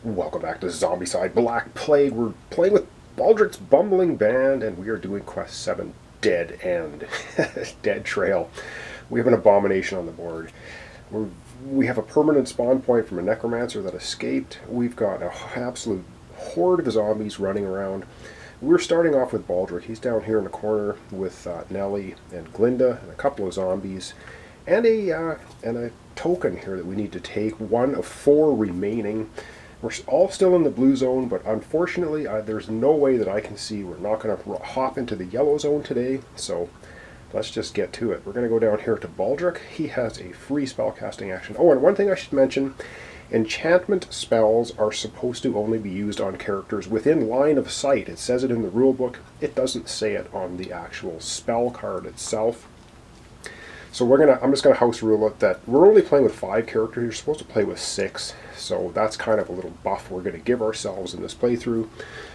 Welcome back to Zombicide Black Plague. We're playing with Baldrick's Bumbling Band, and we are doing Quest 7 Dead End. Dead Trail. We have an abomination on the board. We have a permanent spawn point from a necromancer that escaped. We've got an absolute horde of zombies running around. We're starting off with Baldrick. He's down here in the corner with Nellie and Glinda and a couple of zombies. And a token here that we need to take. One of 4 remaining. We're all still in the blue zone, but unfortunately there's no way that I can see. We're not going to hop into the yellow zone today, so let's just get to it. We're going to go down here to Baldrick. He has a free spellcasting action. Oh, and one thing I should mention, enchantment spells are supposed to only be used on characters within line of sight. It says it in the rulebook. It doesn't say it on the actual spell card itself. So I'm just going to house rule it that we're only playing with 5 characters. You're supposed to play with 6. So that's kind of a little buff we're going to give ourselves in this playthrough.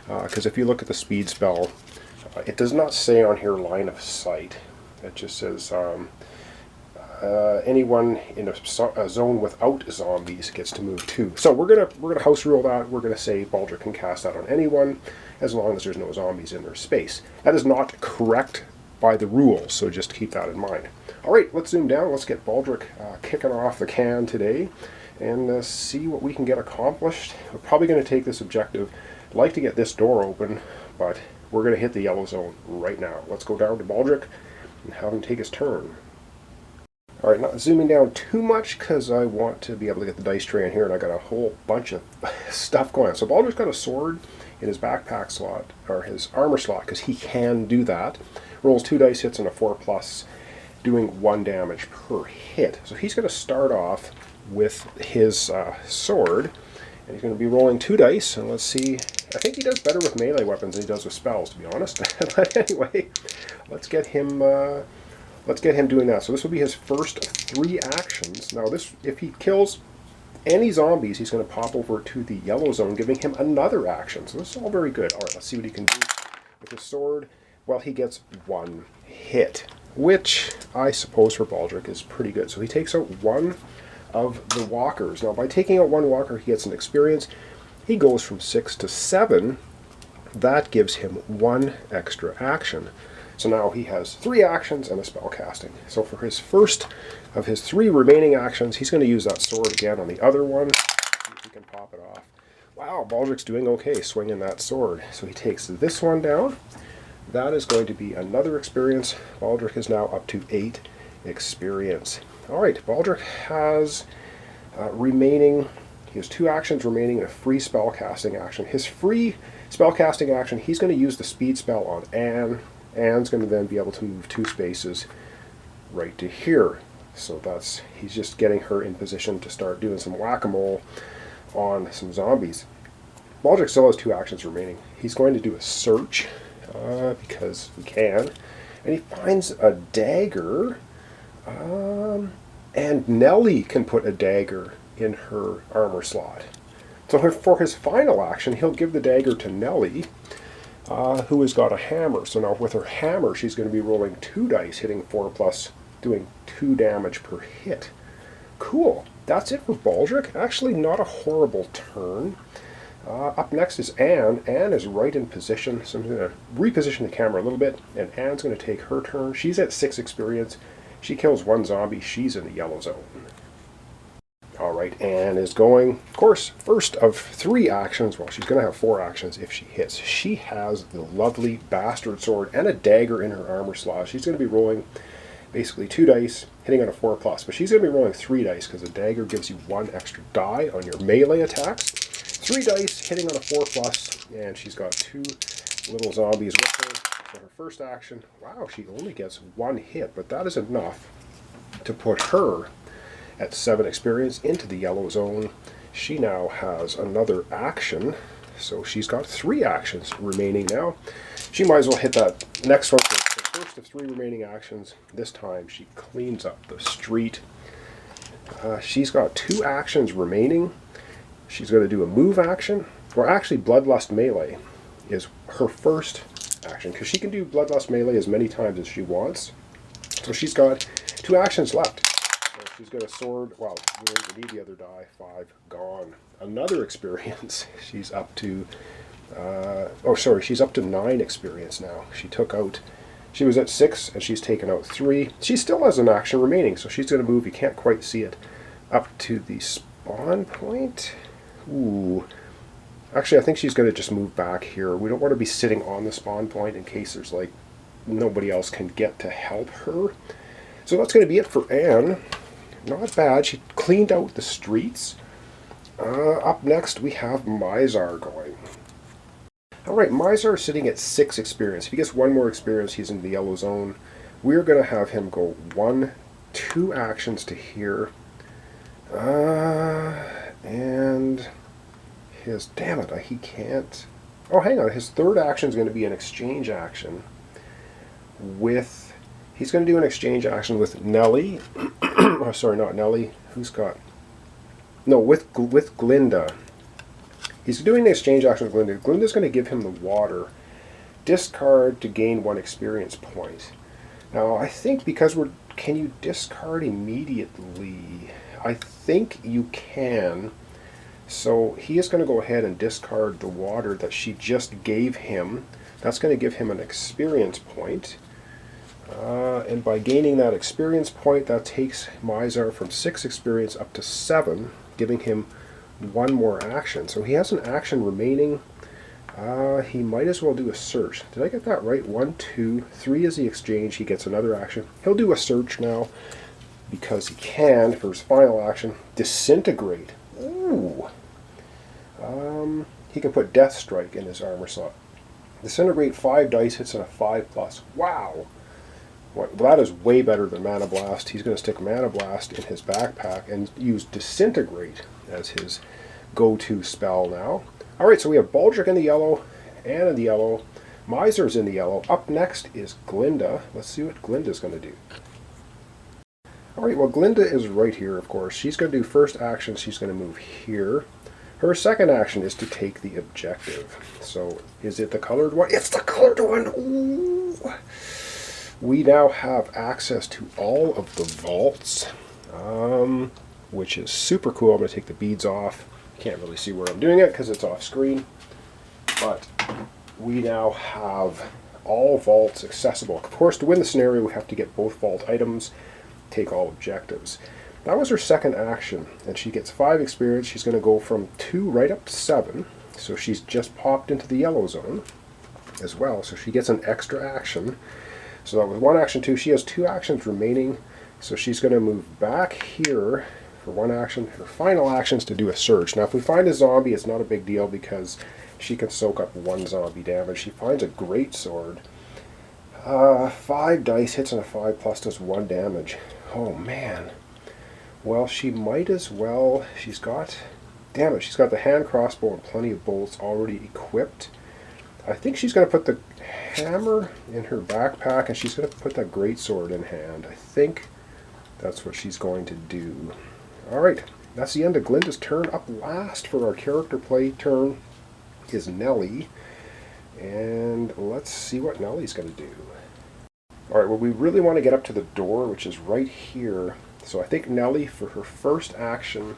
Because if you look at the speed spell, it does not say on here line of sight. It just says anyone in a zone without zombies gets to move 2. So we're gonna house rule that. We're gonna say Baldrick can cast that on anyone as long as there's no zombies in their space. That is not correct by the rules, so just keep that in mind. Alright, let's zoom down. Let's get Baldrick kicking off the can today and see what we can get accomplished. We're probably going to take this objective. I'd like to get this door open, but we're going to hit the yellow zone right now. Let's go down to Baldrick and have him take his turn. Alright, not zooming down too much because I want to be able to get the dice tray in here, and I got a whole bunch of stuff going on. So Baldrick's got a sword in his backpack slot, or his armor slot, because he can do that. Rolls 2 dice, hits and a 4+, doing 1 damage per hit. So he's going to start off with his sword, and he's going to be rolling 2 dice, and let's see. I think he does better with melee weapons than he does with spells, to be honest. But anyway, let's get him doing that. So this will be his first 3 actions. Now if he kills any zombies, he's going to pop over to the yellow zone, giving him another action. So this is all very good. Alright, let's see what he can do with his sword. Well, he gets 1 hit, which I suppose for Baldrick is pretty good. So he takes out 1 of the walkers. Now, by taking out 1 walker, he gets an experience. He goes from 6 to 7. That gives him 1 extra action. So now he has 3 actions and a spell casting. So for his first of his 3 remaining actions, he's going to use that sword again on the other one. See if he can pop it off. Wow, Baldrick's doing okay swinging that sword. So he takes this one down. That is going to be another experience. Baldrick is now up to 8 experience. Alright, Baldrick has he has 2 actions remaining and a free spellcasting action. His free spellcasting action, he's going to use the speed spell on Anne. Anne's going to then be able to move 2 spaces right to here. So he's just getting her in position to start doing some whack-a-mole on some zombies. Baldrick still has 2 actions remaining. He's going to do a search. Because we can, and he finds a dagger, and Nellie can put a dagger in her armor slot. So for his final action, he'll give the dagger to Nellie, who has got a hammer. So now with her hammer, she's going to be rolling 2 dice, hitting 4+, doing 2 damage per hit. Cool. That's it for Baldrick. Actually, not a horrible turn. Up next is Anne. Anne is right in position, so I'm going to reposition the camera a little bit, and Anne's going to take her turn. She's at 6 experience. She kills 1 zombie. She's in the yellow zone. Alright, Anne is going, of course, first of 3 actions. Well, she's going to have 4 actions if she hits. She has the lovely bastard sword and a dagger in her armor slot. She's going to be rolling basically 2 dice, hitting on a 4+, but she's going to be rolling 3 dice because a dagger gives you 1 extra die on your melee attacks. 3 dice, hitting on a 4+, and she's got 2 little zombies with her. So her first action, wow, she only gets 1 hit, but that is enough to put her at 7 experience into the yellow zone. She now has another action, so she's got 3 actions remaining now. She might as well hit that next one for the first of 3 remaining actions. This time she cleans up the street. She's got 2 actions remaining. She's going to do a move action, or actually Bloodlust Melee is her first action, because she can do Bloodlust Melee as many times as she wants. So she's got 2 actions left. So She's got a sword. Well, we don't need the other die. 5 gone. Another experience. She's up to. Oh, sorry. She's up to 9 experience now. She was at 6, and she's taken out 3. She still has an action remaining, so she's going to move. You can't quite see it. Up to the spawn point. Ooh. Actually, I think she's going to just move back here. We don't want to be sitting on the spawn point in case there's like nobody else can get to help her. So that's going to be it for Anne. Not bad. She cleaned out the streets. Up next, we have Mizar going. Alright, Mizar is sitting at 6 experience. If he gets 1 more experience, he's in the yellow zone. We're going to have him go 1, 2 actions to here. And his... Damn it, he can't... Oh, hang on. His third action is going to be an exchange action with... He's going to do an exchange action with Nellie. Oh, sorry, not Nellie. Who's got... No, with Glinda. He's doing the exchange action with Glinda. Glinda's going to give him the water. Discard to gain 1 experience point. Now, I think because we're... Can you discard immediately? I think you can. So he is going to go ahead and discard the water that she just gave him. That's going to give him an experience point. And by gaining that experience point, that takes Mizar from 6 experience up to 7, giving him 1 more action. So he has an action remaining. He might as well do a search. Did I get that right? 1, 2, 3 is the exchange. He gets another action. He'll do a search now because he can for his final action. Disintegrate. Ooh. He can put Death Strike in his armor slot. Disintegrate 5 dice, hits on a 5+. Wow. Well, that is way better than Mana Blast. He's going to stick Mana Blast in his backpack and use Disintegrate as his go-to spell now. Alright, so we have Baldrick in the yellow, Anne in the yellow, Mizar's in the yellow. Up next is Glinda. Let's see what Glinda's going to do. Alright, well Glinda is right here, of course. She's going to do first action, she's going to move here. Her second action is to take the objective. So, is it the colored one? It's the colored one! Ooh. We now have access to all of the vaults, which is super cool. I'm going to take the beads off. Can't really see where I'm doing it because it's off screen. But we now have all vaults accessible. Of course, to win the scenario, we have to get both vault items, take all objectives. That was her second action, and she gets 5 experience. She's going to go from 2 right up to 7. So she's just popped into the yellow zone as well. So she gets an extra action. So that was 1 action, 2. She has 2 actions remaining. So she's going to move back here for 1 action. Her final action is to do a search. Now if we find a zombie, it's not a big deal because she can soak up 1 zombie damage. She finds a great sword. 5 dice, hits on a 5+, does 1 damage. Oh man. Well, she might as well... She's got... Damn it, she's got the hand crossbow and plenty of bolts already equipped. I think she's going to put the hammer in her backpack and she's going to put that greatsword in hand. I think that's what she's going to do. Alright, that's the end of Glinda's turn. Up last for our character play turn is Nellie. And let's see what Nellie's going to do. Alright, well we really want to get up to the door, which is right here. So I think Nellie, for her first action,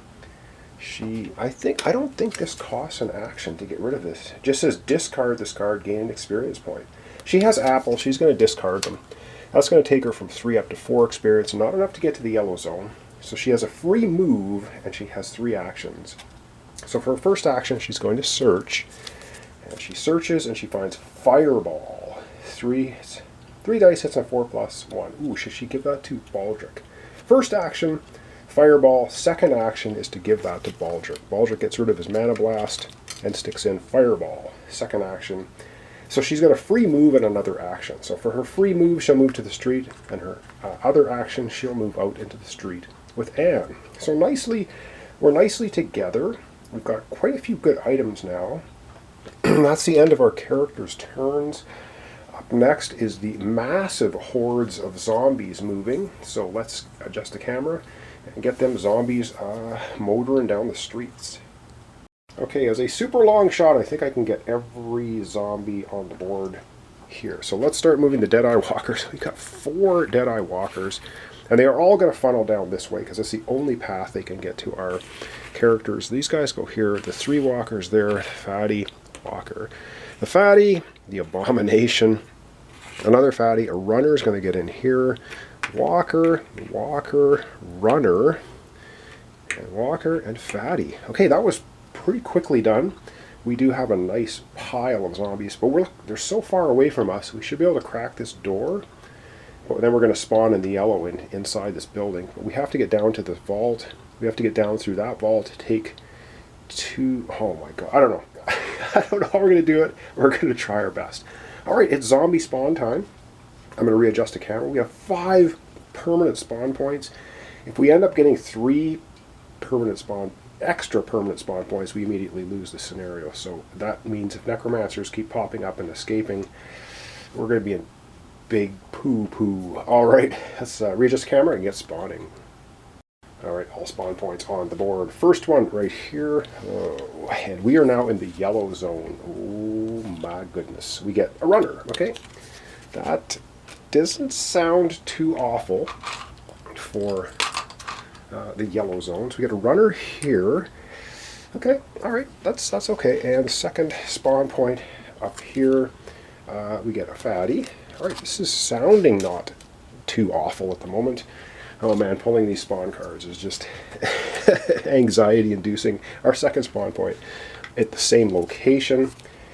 I don't think this costs an action to get rid of this. It just says discard this card, gain an experience point. She has apples, she's going to discard them. That's going to take her from 3 up to 4 experience, not enough to get to the yellow zone. So she has a free move, and she has 3 actions. So for her first action, she's going to search. And she searches, and she finds Fireball. 3 dice, hits on 4+1. Ooh, should she give that to Baldrick? First action, Fireball. Second action is to give that to Baldrick. Baldrick gets rid of his Mana Blast and sticks in Fireball. Second action. So she's got a free move and another action. So for her free move, she'll move to the street, and her other action, she'll move out into the street with Anne. So we're nicely together. We've got quite a few good items now. That's the end of our characters' turns. Up next is the massive hordes of zombies moving. So let's adjust the camera and get them zombies motoring down the streets. Okay, as a super long shot, I think I can get every zombie on the board here. So let's start moving the Deadeye Walkers. We've got 4 Deadeye Walkers. And they are all going to funnel down this way because it's the only path they can get to our characters. These guys go here. The 3 walkers there. Fatty, walker. The fatty, the abomination, another fatty. A runner is going to get in here. Walker, walker, runner, and walker, and fatty. Okay, that was pretty quickly done. We do have a nice pile of zombies, but they're so far away from us, we should be able to crack this door. But then we're going to spawn in the yellow inside this building. But we have to get down to the vault. We have to get down through that vault to take 2... Oh my god, I don't know. I don't know how we're going to do it. We're going to try our best. Alright, it's zombie spawn time. I'm going to readjust the camera. We have 5 permanent spawn points. If we end up getting 3 extra permanent spawn points, we immediately lose the scenario. So that means if necromancers keep popping up and escaping, we're going to be in big poo-poo. Alright, let's readjust the camera and get spawning. Alright, all spawn points on the board. First one right here. Oh, and we are now in the yellow zone. Oh my goodness. We get a runner, okay? That doesn't sound too awful for the yellow zone. So we get a runner here. Okay, alright, that's okay. And the second spawn point up here, we get a fatty. Alright, this is sounding not too awful at the moment. Oh man, pulling these spawn cards is just anxiety inducing. Our second spawn point at the same location.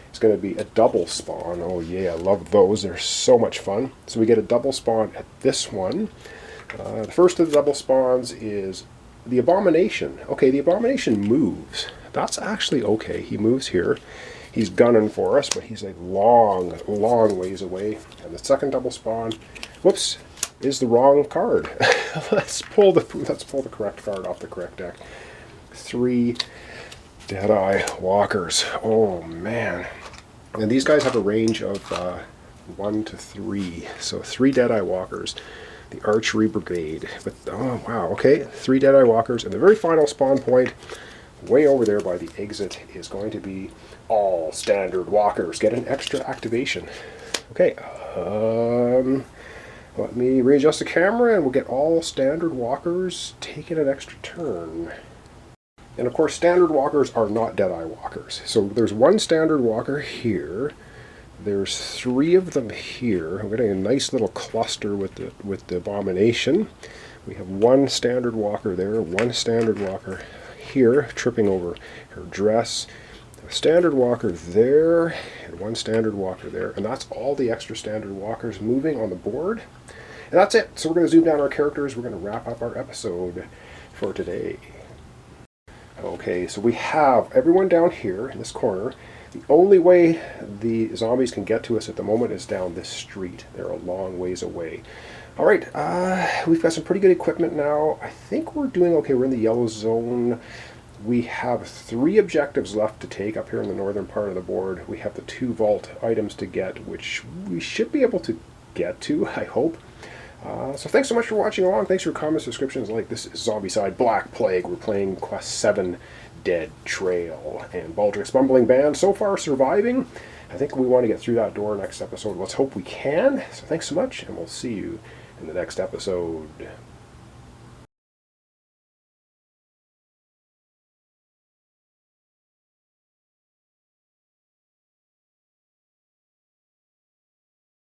It's going to be a double spawn. Oh yeah, I love those. They're so much fun. So we get a double spawn at this one. The first of the double spawns is the abomination. Okay, the abomination moves. That's actually okay. He moves here. He's gunning for us, but he's a long, long ways away. And the second double spawn, whoops, is the wrong card. Let's pull the correct card off the correct deck. 3 Deadeye Walkers. Oh man. And these guys have a range of 1 to 3. So 3 Deadeye Walkers. The Archery Brigade. But oh wow, okay. 3 Deadeye Walkers. And the very final spawn point, way over there by the exit, is going to be all standard walkers. Get an extra activation. Okay. Let me readjust the camera and we'll get all standard walkers taking an extra turn. And of course, standard walkers are not Deadeye walkers. So there's 1 standard walker here. There's 3 of them here. We're getting a nice little cluster with the abomination. We have 1 standard walker there, 1 standard walker here, tripping over her dress. A standard walker there, and 1 standard walker there. And that's all the extra standard walkers moving on the board. And that's it. So we're going to zoom down our characters. We're going to wrap up our episode for today. Okay, so we have everyone down here in this corner. The only way the zombies can get to us at the moment is down this street. They're a long ways away. Alright, we've got some pretty good equipment now. I think we're doing okay. We're in the yellow zone. We have 3 objectives left to take up here in the northern part of the board. We have the 2 vault items to get, which we should be able to get to, I hope. So thanks so much for watching along. Thanks for your comments, subscriptions. Like, this is Zombicide Black Plague. We're playing Quest 7 Dead Trail. And Baldrick's Bumbling Band so far surviving. I think we want to get through that door next episode. Let's hope we can. So thanks so much, and we'll see you in the next episode.